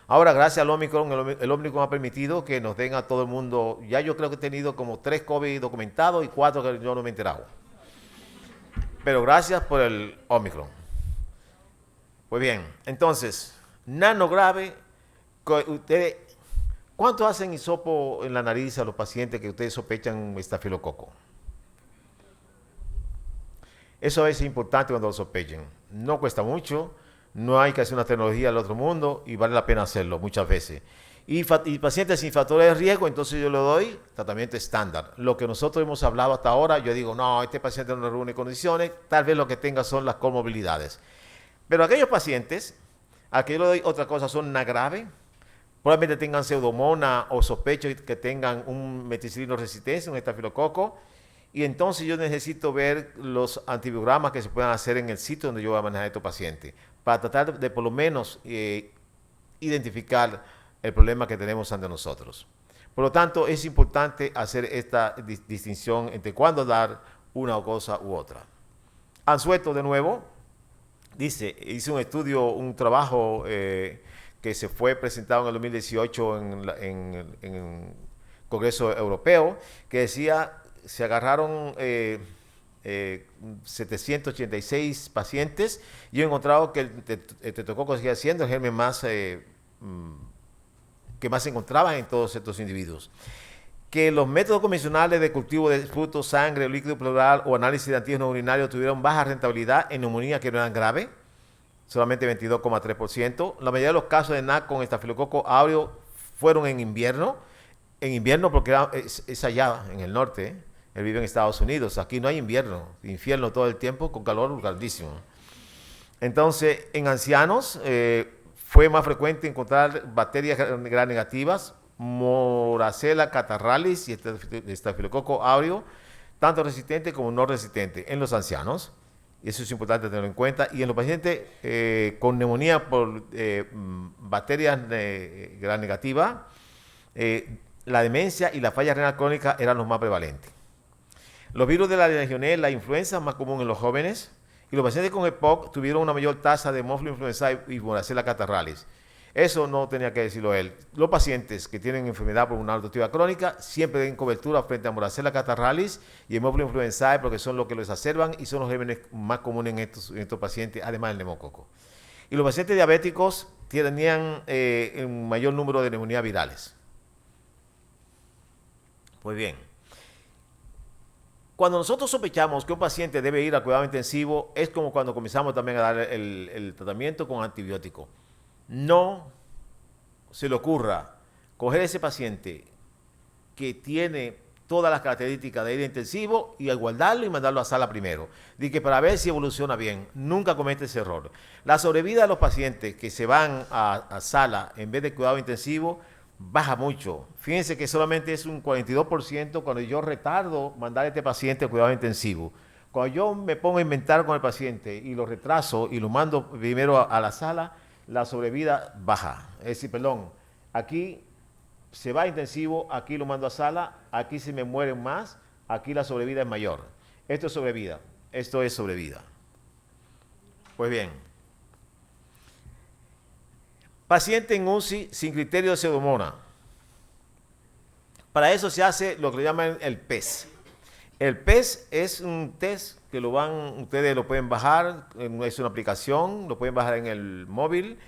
Ahora, gracias al Omicron, el Omicron ha permitido que nos den a todo el mundo, ya yo creo que he tenido como 3 COVID documentados y 4 que yo no me he enterado. Pero gracias por el Omicron. Pues bien, entonces, nano grave, ustedes, ¿cuánto hacen hisopo en la nariz a los pacientes que ustedes sospechan estafilococo? Eso es importante cuando lo sospechen. No cuesta mucho, no hay que hacer una tecnología del otro mundo y vale la pena hacerlo muchas veces. Y pacientes sin factores de riesgo, entonces yo le doy tratamiento estándar. Lo que nosotros hemos hablado hasta ahora, yo digo, no, este paciente no reúne condiciones, tal vez lo que tenga son las comorbilidades. Pero aquellos pacientes, a que yo le doy otra cosa, son NA grave, probablemente tengan pseudomonas o sospecho que tengan un meticilino resistencia, un estafilococo, y entonces yo necesito ver los antibiogramas que se puedan hacer en el sitio donde yo voy a manejar a estos pacientes, para tratar de por lo menos identificar el problema que tenemos ante nosotros. Por lo tanto, es importante hacer esta distinción entre cuándo dar una cosa u otra. Anzueto, de nuevo, dice, hice un estudio, un trabajo que se fue presentado en el 2018 en el Congreso Europeo, que decía, se agarraron 786 pacientes y he encontrado que el tetrococo seguía siendo el germen más que más se encontraban en todos estos individuos. Que los métodos convencionales de cultivo de frutos, sangre, líquido pleural o análisis de antígenos urinarios tuvieron baja rentabilidad en neumonía que no eran graves, solamente 22,3%. La mayoría de los casos de NAC con estafilococo áureo fueron en invierno porque es allá, en el norte, él vive en Estados Unidos, aquí no hay invierno, infierno todo el tiempo con calor grandísimo. Entonces, en ancianos fue más frecuente encontrar bacterias gram negativas, Moracella catarrhalis y estafilococo áureo, tanto resistente como no resistente en los ancianos. Y eso es importante tenerlo en cuenta. Y en los pacientes con neumonía por bacterias gram negativa, la demencia y la falla renal crónica eran los más prevalentes. Los virus de la legionela, la influenza, más común en los jóvenes. Y los pacientes con EPOC tuvieron una mayor tasa de Haemophilus influenzae y Moracella catarrhalis. Eso no tenía que decirlo él. Los pacientes que tienen enfermedad pulmonar obstructiva crónica siempre den cobertura frente a Moracella catarrhalis y Haemophilus influenzae porque son los que lo exacerban y son los gérmenes más comunes en estos pacientes, además del neumococo. Y los pacientes diabéticos tenían un mayor número de neumonías virales. Pues bien, cuando nosotros sospechamos que un paciente debe ir a cuidado intensivo, es como cuando comenzamos también a dar el tratamiento con antibiótico. No se le ocurra coger a ese paciente que tiene todas las características de ir a intensivo y guardarlo y mandarlo a sala primero. Dice que para ver si evoluciona bien. Nunca comete ese error. La sobrevida de los pacientes que se van a sala en vez de cuidado intensivo baja mucho. Fíjense que solamente es un 42% cuando yo retardo mandar a este paciente a cuidado intensivo. Cuando yo me pongo a inventar con el paciente y lo retraso y lo mando primero a la sala, la sobrevida baja. Es decir, perdón, aquí se va a intensivo, aquí lo mando a sala, aquí se me mueren más, aquí la sobrevida es mayor. Esto es sobrevida, esto es sobrevida. Pues bien, paciente en UCI sin criterio de pseudomonas. Para eso se hace lo que le llaman el PES. El PES es un test que ustedes lo pueden bajar, es una aplicación, lo pueden bajar en el móvil,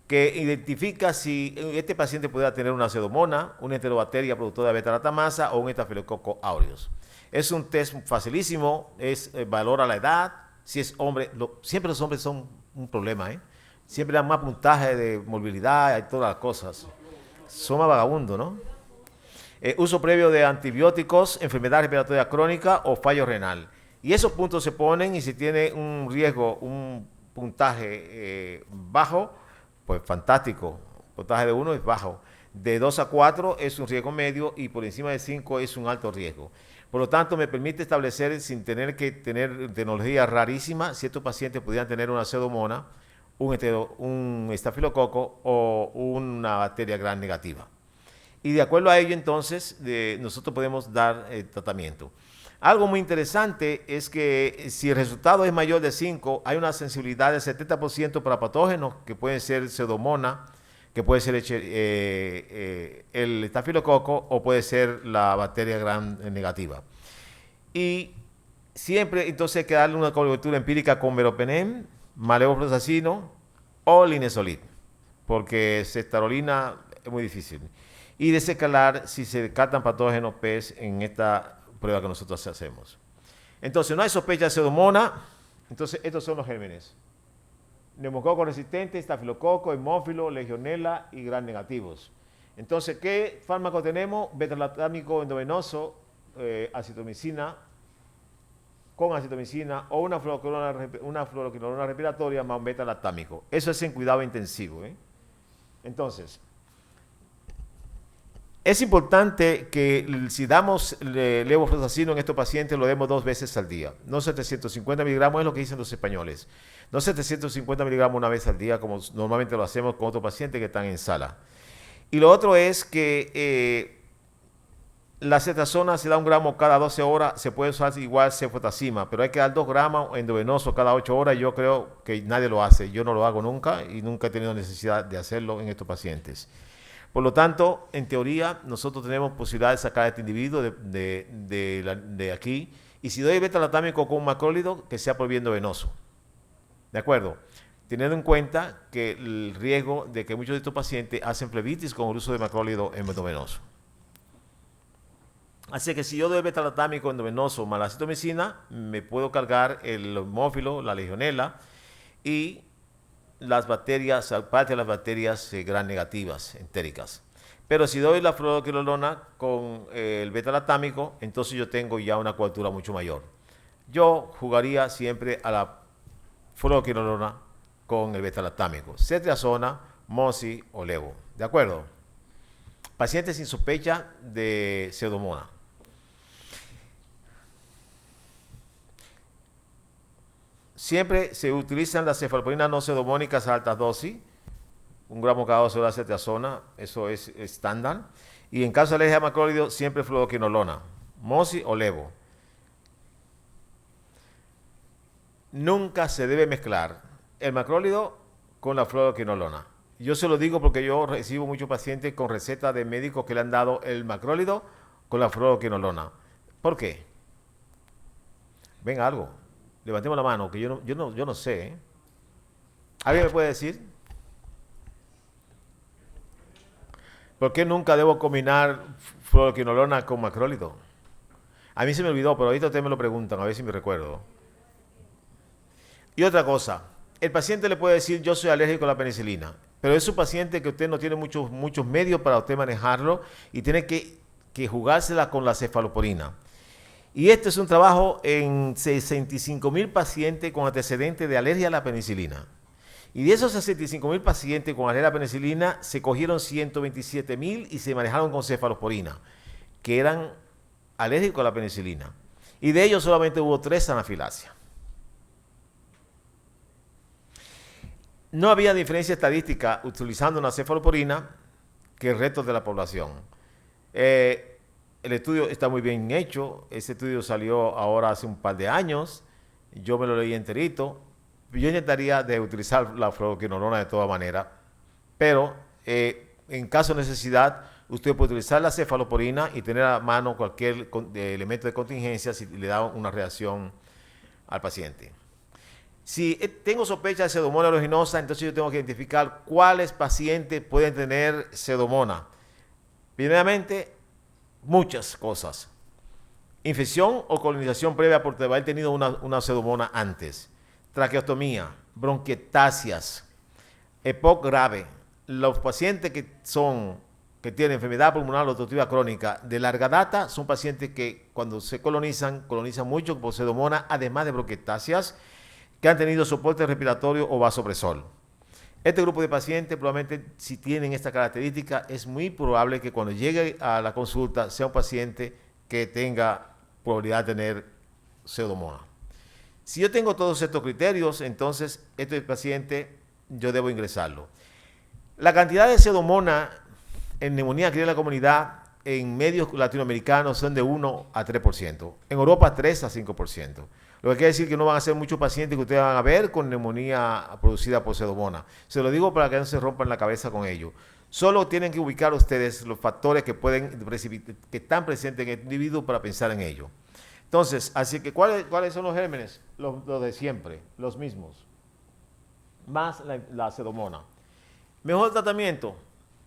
que identifica si este paciente pudiera tener una pseudomonas, una enterobacteria productora de beta-lactamasa o un estafilococo aureus. Es un test facilísimo, valora la edad, si es hombre, siempre los hombres son un problema, siempre dan más puntaje de morbilidad y todas las cosas. Son más vagabundos, ¿no? Uso previo de antibióticos, enfermedad respiratoria crónica o fallo renal. Y esos puntos se ponen y si tiene un riesgo, un puntaje bajo, pues fantástico. El puntaje de 1 es bajo. De 2 a 4 es un riesgo medio y por encima de 5 es un alto riesgo. Por lo tanto, me permite establecer, sin tener que tener tecnología rarísima, si estos pacientes pudieran tener una pseudomonas, un estafilococo o una bacteria gram negativa. Y de acuerdo a ello, entonces, nosotros podemos dar tratamiento. Algo muy interesante es que si el resultado es mayor de 5, hay una sensibilidad del 70% para patógenos, que pueden ser pseudomonas, que puede ser el estafilococo o puede ser la bacteria gram negativa. Y siempre entonces hay que darle una cobertura empírica con meropenem, malevofloxacino o linezolid, porque cestarolina es muy difícil. Y desescalar si se descartan patógenos PES en esta prueba que nosotros hacemos. Entonces, no hay sospecha de pseudomonas, entonces estos son los gérmenes. Neumococo resistente, estafilococo, hemófilo, legionela y gram negativos. Entonces, ¿qué fármaco tenemos? Beta-lactámico endovenoso, acitromicina, con acitromicina o una fluoroquinolona respiratoria más un beta-lactámico. Eso es en cuidado intensivo. Entonces, es importante que si damos levofloxacino en estos pacientes, lo demos 2 veces al día. No 750 miligramos es lo que dicen los españoles. No 750 miligramos una vez al día, como normalmente lo hacemos con otros pacientes que están en sala. Y lo otro es que la cetazona se da 1 gramo cada 12 horas, se puede usar igual cefotacima, pero hay que dar 2 gramos endovenoso cada 8 horas. Yo creo que nadie lo hace. Yo no lo hago nunca y nunca he tenido necesidad de hacerlo en estos pacientes. Por lo tanto, en teoría, nosotros tenemos posibilidad de sacar a este individuo de aquí. Y si doy beta-lactámico con un macrólido, que sea por vía endovenoso. ¿De acuerdo? Teniendo en cuenta que el riesgo de que muchos de estos pacientes hacen flebitis con el uso de macrólido endovenoso. Así que si yo doy beta-lactámico endovenoso más la acitromicina, me puedo cargar el hemófilo, la legionela y las bacterias, parte de las bacterias gram negativas, entéricas. Pero si doy la fluoroquinolona con el beta-lactámico, entonces yo tengo ya una cobertura mucho mayor. Yo jugaría siempre a la fluoroquinolona con el beta-lactámico, cetrazona, mosi o levo. ¿De acuerdo? Pacientes sin sospecha de pseudomonas. Siempre se utilizan las cefaloporinas no pseudomónicas a altas dosis, 1 gramo cada 12 horas de cetrazona, eso es estándar. Y en caso de alergia a macrólido, siempre fluoroquinolona, mosi o levo. Nunca se debe mezclar el macrólido con la fluoroquinolona. Yo se lo digo porque yo recibo muchos pacientes con recetas de médicos que le han dado el macrólido con la fluoroquinolona. ¿Por qué? Venga, algo. Levantemos la mano, que yo no sé. ¿Alguien me puede decir? ¿Por qué nunca debo combinar fluoroquinolona con macrólido? A mí se me olvidó, pero ahorita ustedes me lo preguntan, a ver si me recuerdo. Y otra cosa, el paciente le puede decir, yo soy alérgico a la penicilina, pero es un paciente que usted no tiene muchos medios para usted manejarlo y tiene que jugársela con la cefalosporina. Y este es un trabajo en 65,000 pacientes con antecedentes de alergia a la penicilina. Y de esos 65,000 pacientes con alergia a la penicilina, se cogieron 127,000 y se manejaron con cefalosporina, que eran alérgicos a la penicilina. Y de ellos solamente hubo 3 anafilaxias. No había diferencia estadística utilizando una cefalosporina que el resto de la población. El estudio está muy bien hecho. Ese estudio salió ahora hace un par de años. Yo me lo leí enterito. Yo intentaría de utilizar la fluoroquinolona de todas maneras. Pero en caso de necesidad, usted puede utilizar la cefalosporina y tener a mano cualquier elemento de contingencia si le da una reacción al paciente. Si tengo sospecha de pseudomonas aeruginosa, entonces yo tengo que identificar cuáles pacientes pueden tener pseudomonas. Primeramente, muchas cosas. Infección o colonización previa por haber tenido una pseudomonas antes. Traqueostomía, bronquiectasias, EPOC grave. Los pacientes que tienen enfermedad pulmonar obstructiva crónica de larga data son pacientes que cuando se colonizan mucho por pseudomonas, además de bronquiectasias, que han tenido soporte respiratorio o vasopresor. Este grupo de pacientes probablemente, si tienen esta característica, es muy probable que cuando llegue a la consulta sea un paciente que tenga probabilidad de tener pseudomonas. Si yo tengo todos estos criterios, entonces este paciente yo debo ingresarlo. La cantidad de pseudomonas en neumonía clínica en la comunidad en medios latinoamericanos son de 1 a 3%. En Europa 3 a 5%. Lo que quiere decir que no van a ser muchos pacientes que ustedes van a ver con neumonía producida por pseudomonas. Se lo digo para que no se rompan la cabeza con ello. Solo tienen que ubicar ustedes los factores que que están presentes en el individuo para pensar en ello. Entonces, así que ¿cuáles son los gérmenes? Los de siempre, los mismos. Más la pseudomona. Mejor tratamiento.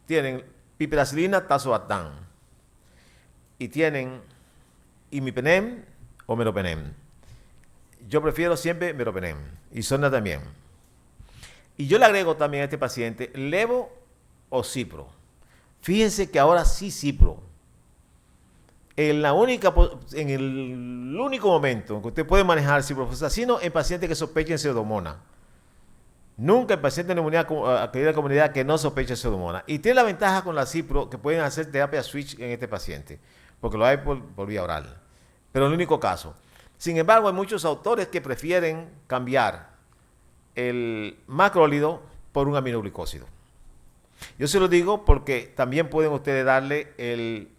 Tienen piperacilina, tazobactam. Y tienen imipenem o meropenem. Yo prefiero siempre meropenem. Y Sonda también. Y yo le agrego también a este paciente levo o cipro. Fíjense que ahora sí cipro. En el único momento en que usted puede manejar ciprofloxacino en pacientes que sospechen pseudomonas. Nunca en pacientes de neumonía de la comunidad que no sospechen pseudomonas. Y tiene la ventaja con la cipro que pueden hacer terapia switch en este paciente, porque lo hay por vía oral. Pero en el único caso. Sin embargo, hay muchos autores que prefieren cambiar el macrólido por un aminoglicósido. Yo se lo digo porque también pueden ustedes darle el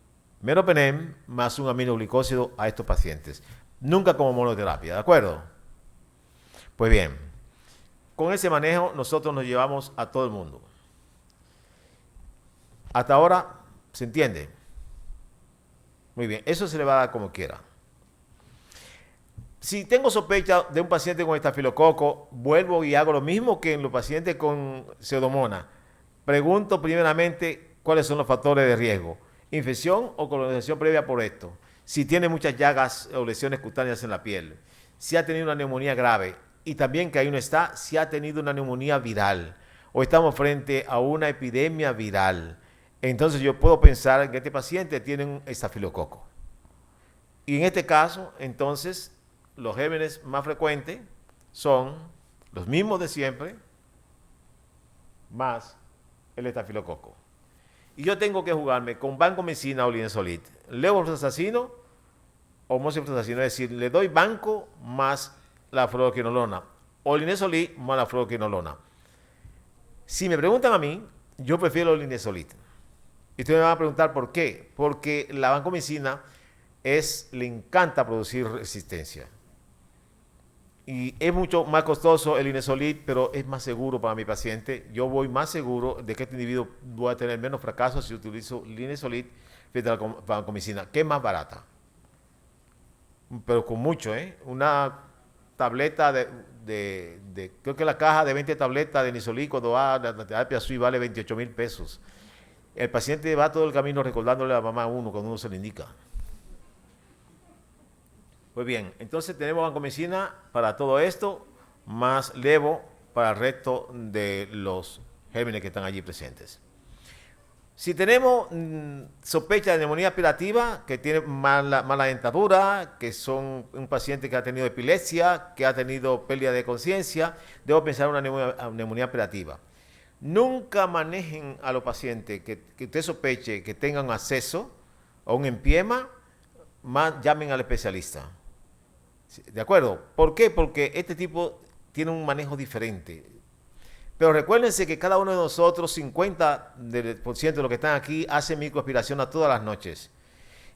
meropenem más un aminoglicósido a estos pacientes. Nunca como monoterapia, ¿de acuerdo? Pues bien, con ese manejo nosotros nos llevamos a todo el mundo. Hasta ahora, ¿se entiende? Muy bien, eso se le va a dar como quiera. Si tengo sospecha de un paciente con estafilococo, vuelvo y hago lo mismo que en los pacientes con pseudomonas. Pregunto primeramente cuáles son los factores de riesgo. Infección o colonización previa por esto. Si tiene muchas llagas o lesiones cutáneas en la piel. Si ha tenido una neumonía grave. Y también que ahí no está, si ha tenido una neumonía viral. O estamos frente a una epidemia viral. Entonces yo puedo pensar que este paciente tiene un estafilococo. Y en este caso, entonces, los gérmenes más frecuentes son los mismos de siempre, más el estafilococo. Y yo tengo que jugarme con vancomicina o linezolid, levofloxacino o mosifloxacino, es decir, le doy banco más la fluoroquinolona o linezolid más la fluoroquinolona. Si me preguntan a mí, yo prefiero el linezolid. Y ustedes me van a preguntar por qué. Porque la vancomicina le encanta producir resistencia. Y es mucho más costoso el linezolid, pero es más seguro para mi paciente. Yo voy más seguro de que este individuo va a tener menos fracasos si utilizo linezolid frente a la vancomicina, que es más barata. Pero con mucho, ¿eh? Una tableta creo que la caja de 20 tabletas de linezolid cuando va a la terapia SUI vale 28,000 pesos. El paciente va todo el camino recordándole a la mamá a uno cuando uno se le indica. Pues bien, entonces tenemos vancomicina para todo esto, más levo para el resto de los gérmenes que están allí presentes. Si tenemos sospecha de neumonía aspirativa, que tiene mala dentadura, que son un paciente que ha tenido epilepsia, que ha tenido pérdida de conciencia, debo pensar en una neumonía aspirativa. Nunca manejen a los pacientes que usted sospeche que tengan acceso o un empiema, llamen al especialista. ¿De acuerdo? ¿Por qué? Porque este tipo tiene un manejo diferente. Pero recuérdense que cada uno de nosotros, 50% de los que están aquí, hace microaspiración a todas las noches.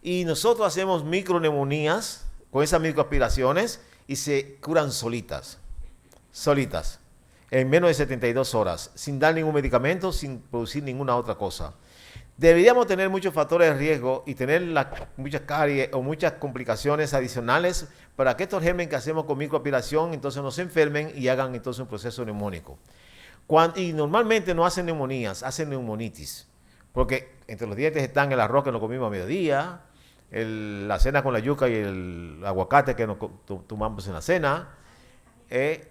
Y nosotros hacemos microneumonías con esas microaspiraciones y se curan solitas, en menos de 72 horas, sin dar ningún medicamento, sin producir ninguna otra cosa. Deberíamos tener muchos factores de riesgo y tener muchas caries o muchas complicaciones adicionales para que estos gérmenes que hacemos con microaspiración entonces no se enfermen y hagan entonces un proceso neumónico. Y normalmente no hacen neumonías, hacen neumonitis, porque entre los dientes están el arroz que nos comimos a mediodía, la cena con la yuca y el aguacate que nos tomamos en la cena. Le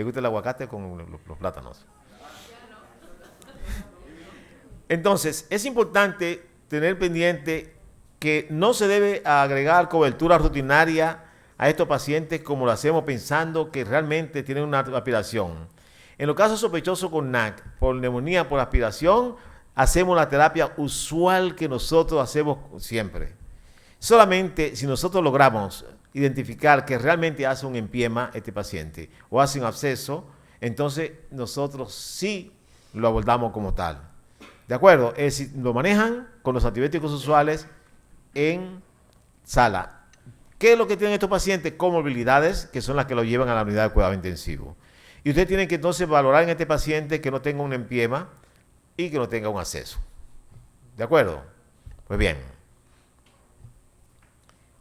gusta el aguacate con los plátanos. Entonces, es importante tener pendiente que no se debe agregar cobertura rutinaria a estos pacientes como lo hacemos pensando que realmente tienen una aspiración. En los casos sospechosos con NAC, por neumonía por aspiración, hacemos la terapia usual que nosotros hacemos siempre. Solamente si nosotros logramos identificar que realmente hace un empiema este paciente o hace un absceso, entonces nosotros sí lo abordamos como tal. ¿De acuerdo? Es decir, lo manejan con los antibióticos usuales en sala. ¿Qué es lo que tienen estos pacientes? Comorbilidades, que son las que lo llevan a la unidad de cuidado intensivo. Y usted tiene que entonces valorar en este paciente que no tenga un empiema y que no tenga un absceso. ¿De acuerdo? Pues bien.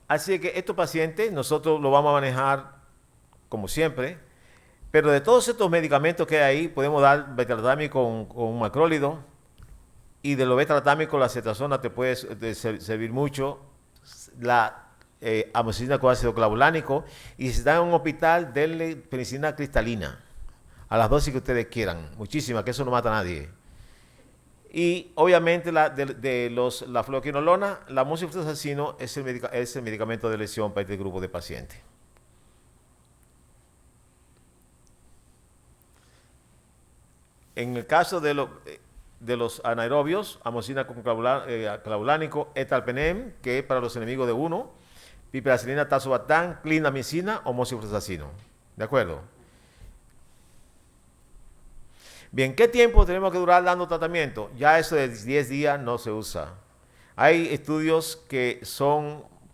Así que estos pacientes nosotros lo vamos a manejar como siempre, pero de todos estos medicamentos que hay ahí, podemos dar beta-lactámico con macrólido, y de los beta-lactámicos la cetazona te puede servir mucho, la amoxicilina con ácido clavulánico, y si están en un hospital, denle penicilina cristalina a las dosis que ustedes quieran, muchísimas, que eso no mata a nadie. Y obviamente la fluoroquinolona, la moxifloxacino es el medicamento de elección para este grupo de pacientes. En el caso de los anaerobios, amoxicilina con clavulánico, etalpenem, que es para los enemigos de uno, piperacilina, tazobactam, clindamicina o moxifloxacino. ¿De acuerdo? Bien, ¿qué tiempo tenemos que durar dando tratamiento? Ya eso de 10 días no se usa. Hay estudios que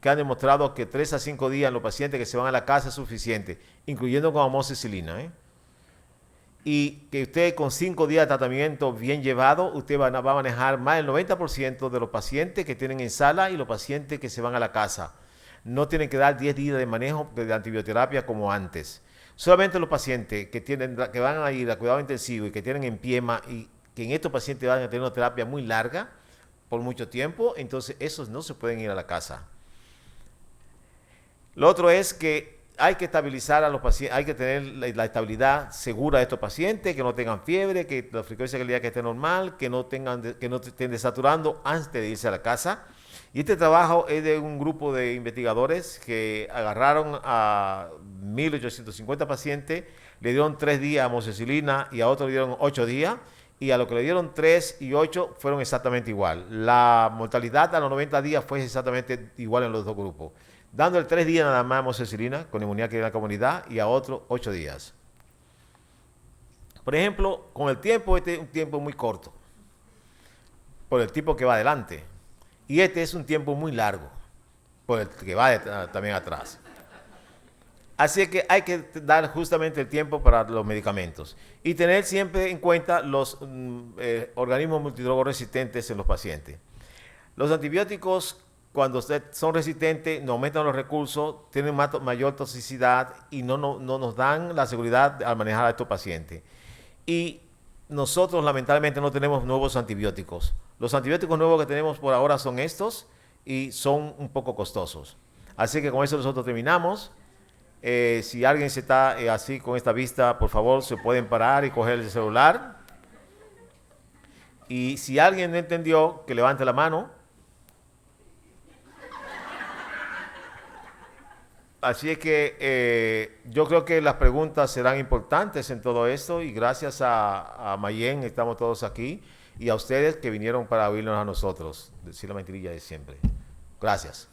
han demostrado que 3 a 5 días en los pacientes que se van a la casa es suficiente, incluyendo con amoxicilina, y que usted con 5 días de tratamiento bien llevado, usted va a manejar más del 90% de los pacientes que tienen en sala y los pacientes que se van a la casa. No tienen que dar 10 días de manejo de antibioterapia como antes. Solamente los pacientes que van a ir a cuidado intensivo y que tienen empiema y que en estos pacientes van a tener una terapia muy larga por mucho tiempo, entonces esos no se pueden ir a la casa. Lo otro es que hay que estabilizar a los pacientes, hay que tener la estabilidad segura de estos pacientes, que no tengan fiebre, que la frecuencia cardíaca que esté normal, que no estén desaturando antes de irse a la casa. Y este trabajo es de un grupo de investigadores que agarraron a 1.850 pacientes, le dieron 3 días amoxicilina y a otros le dieron 8 días, y a los que le dieron 3 y 8 fueron exactamente igual. La mortalidad a los 90 días fue exactamente igual en los dos grupos, dando el 3 días nada más amoxicilina con neumonía que hay en la comunidad y a otros 8 días. Por ejemplo, con el tiempo, este es un tiempo muy corto, por el tipo que va adelante. Y este es un tiempo muy largo, por el que va también atrás. Así que hay que dar justamente el tiempo para los medicamentos y tener siempre en cuenta los organismos multidrogos resistentes en los pacientes. Los antibióticos, cuando son resistentes, nos aumentan los recursos, tienen mayor toxicidad y no nos dan la seguridad al manejar a estos pacientes. Y nosotros lamentablemente no tenemos nuevos antibióticos. Los antibióticos nuevos que tenemos por ahora son estos y son un poco costosos. Así que con eso nosotros terminamos. Si alguien se está así con esta vista, por favor, se pueden parar y coger el celular. Y si alguien no entendió, que levante la mano. Así es que yo creo que las preguntas serán importantes en todo esto y gracias a Mayen estamos todos aquí y a ustedes que vinieron para oírnos a nosotros, decir la mentirilla de siempre. Gracias.